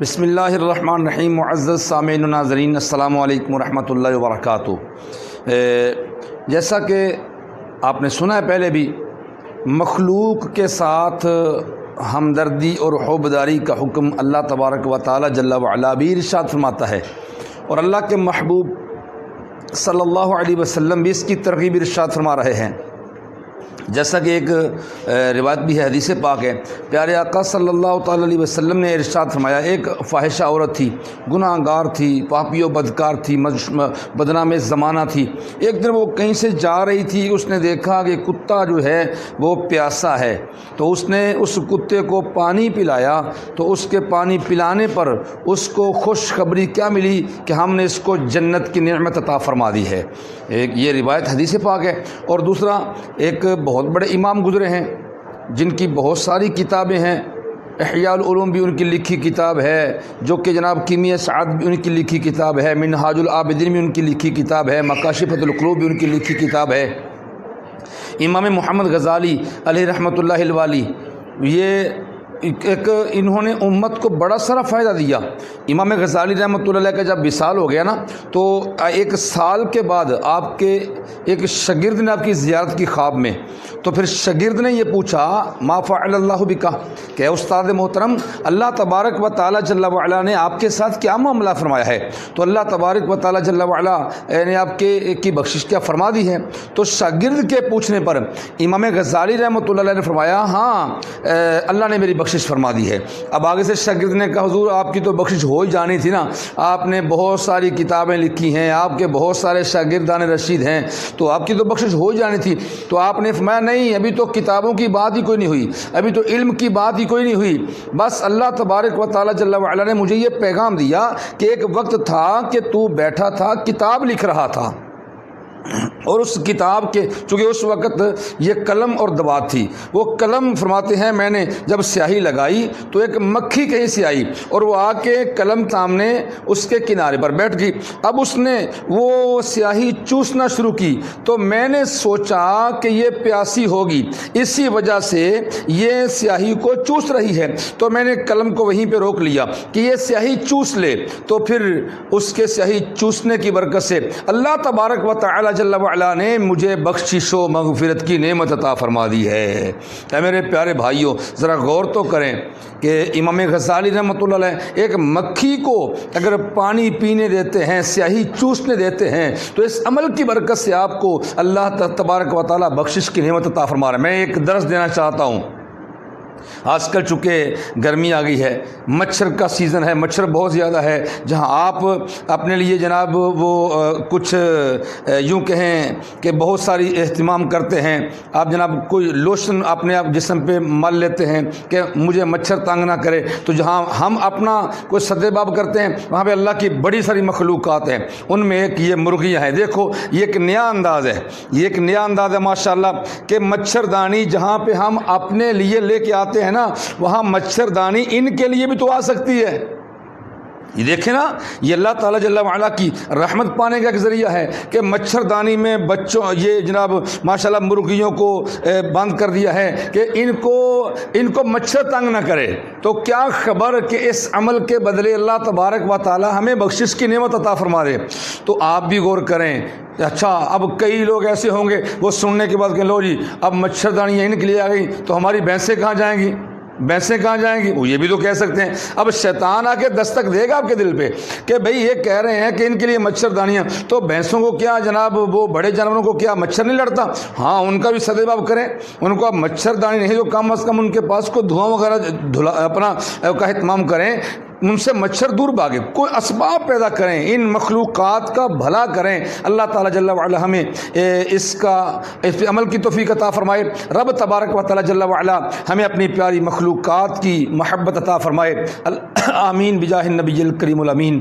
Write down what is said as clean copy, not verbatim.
بسم اللہ الرحمن الرحیم۔ معزز سامعین و ناظرین، السلام علیکم ورحمۃ اللہ وبرکاتہ۔ جیسا کہ آپ نے سنا ہے پہلے بھی، مخلوق کے ساتھ ہمدردی اور حوبداری کا حکم اللہ تبارک و تعالی جل وعلا بھی ارشاد فرماتا ہے، اور اللہ کے محبوب صلی اللہ علیہ وسلم بھی اس کی ترغیب ارشاد فرما رہے ہیں۔ جیسا کہ ایک روایت بھی ہے، حدیث پاک ہے، پیارے آقا صلی اللہ تعالی علیہ وسلم نے ارشاد فرمایا، ایک فاحشہ عورت تھی، گناہ گار تھی، پاپی و بدکار تھی، بدنام زمانہ تھی۔ ایک دن وہ کہیں سے جا رہی تھی، اس نے دیکھا کہ کتا جو ہے وہ پیاسا ہے، تو اس نے اس کتے کو پانی پلایا، تو اس کے پانی پلانے پر اس کو خوشخبری کیا ملی کہ ہم نے اس کو جنت کی نعمت عطا فرما دی ہے۔ ایک یہ روایت حدیث پاک ہے۔ اور دوسرا، ایک بہت بڑے امام گزرے ہیں جن کی بہت ساری کتابیں ہیں، احیاء العلوم بھی ان کی لکھی کتاب ہے، جو کہ جناب کیمیہ سعد بھی ان کی لکھی کتاب ہے، منہاج العابدین بھی ان کی لکھی کتاب ہے، مکاشفۃ القلوب بھی ان کی لکھی کتاب ہے۔ امام محمد غزالی علیہ رحمۃ اللہ الوالی، یہ ایک انہوں نے امت کو بڑا سارا فائدہ دیا۔ امام غزالی رحمۃ اللہ علیہ کا جب وصال ہو گیا نا، تو ایک سال کے بعد آپ کے ایک شاگرد نے آپ کی زیارت کی خواب میں، تو پھر شاگرد نے یہ پوچھا، ما فعل اللہ بکا، کہ استاد محترم، اللہ تبارک و تعالی جل وعلا نے آپ کے ساتھ کیا معاملہ فرمایا ہے؟ تو اللہ تبارک و تعالی جل وعلا نے آپ کی بخشش کیا فرما دی ہے؟ تو شاگرد کے پوچھنے پر امام غزالی رحمۃ اللہ علیہ نے فرمایا، ہاں اللہ نے میری بخشش فرما دی ہے۔ اب آگے سے شاگرد نے کہا، حضور آپ کی تو بخشش ہو ہی جانی تھی نا، آپ نے بہت ساری کتابیں لکھی ہیں، آپ کے بہت سارے شاگردان رشید ہیں، تو آپ کی تو بخشش ہو ہی جانی تھی۔ تو آپ نے فرمایا، نہیں، ابھی تو کتابوں کی بات ہی کوئی نہیں ہوئی، ابھی تو علم کی بات ہی کوئی نہیں ہوئی، بس اللہ تبارک و تعالی جل وعلا نے مجھے یہ پیغام دیا کہ ایک وقت تھا کہ تو بیٹھا تھا، کتاب لکھ رہا تھا، اور اس کتاب کے چونکہ اس وقت یہ قلم اور دوات تھی، وہ قلم فرماتے ہیں میں نے جب سیاہی لگائی تو ایک مکھی کہیں سے آئی اور وہ آ کے قلم سامنے اس کے کنارے پر بیٹھ گئی۔ اب اس نے وہ سیاہی چوسنا شروع کی، تو میں نے سوچا کہ یہ پیاسی ہوگی، اسی وجہ سے یہ سیاہی کو چوس رہی ہے، تو میں نے قلم کو وہیں پہ روک لیا کہ یہ سیاہی چوس لے۔ تو پھر اس کے سیاہی چوسنے کی برکت سے اللہ تبارک و تعالی جل وعلا نے مجھے بخشش و مغفرت کی نعمت عطا فرما دی ہے۔ اے میرے پیارے بھائیوں، ذرا غور تو کریں کہ امام غزالی رحمۃ اللہ علیہ ایک مکھی کو اگر پانی پینے دیتے ہیں، سیاہی چوسنے دیتے ہیں، تو اس عمل کی برکت سے آپ کو اللہ تبارک و تعالی بخشش کی نعمت عطا فرما رہا ہے۔ میں ایک درس دینا چاہتا ہوں۔ آج کل چونکہ گرمی آ گئی ہے، مچھر کا سیزن ہے، مچھر بہت زیادہ ہے، جہاں آپ اپنے لیے جناب وہ کچھ یوں کہیں کہ بہت ساری اہتمام کرتے ہیں، آپ جناب کوئی لوشن اپنے آپ جسم پہ مل لیتے ہیں کہ مجھے مچھر تنگ نہ کرے، تو جہاں ہم اپنا کوئی سدے باب کرتے ہیں، وہاں پہ اللہ کی بڑی ساری مخلوقات ہیں، ان میں ایک یہ مرغیاں ہیں۔ دیکھو، یہ ایک نیا انداز ہے، یہ ایک نیا انداز ہے ماشاءاللہ، کہ مچھردانی جہاں پہ ہم اپنے لیے لے کے آتے ہیں نا، وہاں مچھردانی ان کے لیے بھی تو آ سکتی ہے۔ یہ دیکھیں نا، یہ اللہ تعالیٰ جل وعلا کی رحمت پانے کا ایک ذریعہ ہے کہ مچھردانی میں بچوں یہ جناب ماشاءاللہ مرغیوں کو بند کر دیا ہے کہ ان کو مچھر تنگ نہ کرے۔ تو کیا خبر کہ اس عمل کے بدلے اللہ تبارک و تعالیٰ ہمیں بخشش کی نعمت عطا فرما دے۔ تو آپ بھی غور کریں۔ اچھا، اب کئی لوگ ایسے ہوں گے وہ سننے کے بعد کہ لو جی اب مچھردانیاں ان کے لیے آ گئی، تو ہماری بھینسیں کہاں جائیں گی؟ بھینسیں کہاں جائیں گی؟ وہ یہ بھی تو کہہ سکتے ہیں۔ اب شیطان آ کے دستک دے گا آپ کے دل پہ کہ بھئی یہ کہہ رہے ہیں کہ ان کے لیے مچھردانیاں، تو بھینسوں کو کیا جناب، وہ بڑے جانوروں کو کیا مچھر نہیں لڑتا؟ ہاں، ان کا بھی سدباب کریں، ان کو اب مچھردانی نہیں تو کم از کم ان کے پاس کو دھواں وغیرہ اپنا کا اہتمام کریں، ان سے مچھر دور بھاگے، کوئی اسباب پیدا کریں، ان مخلوقات کا بھلا کریں۔ اللہ تعالیٰ جل وعلا ہمیں اس عمل کی توفیق عطا فرمائے۔ رب تبارک و تعالیٰ جل وعلا ہمیں اپنی پیاری مخلوقات کی محبت عطا فرمائے۔ آمین بجاہ النبی الکریم الامین۔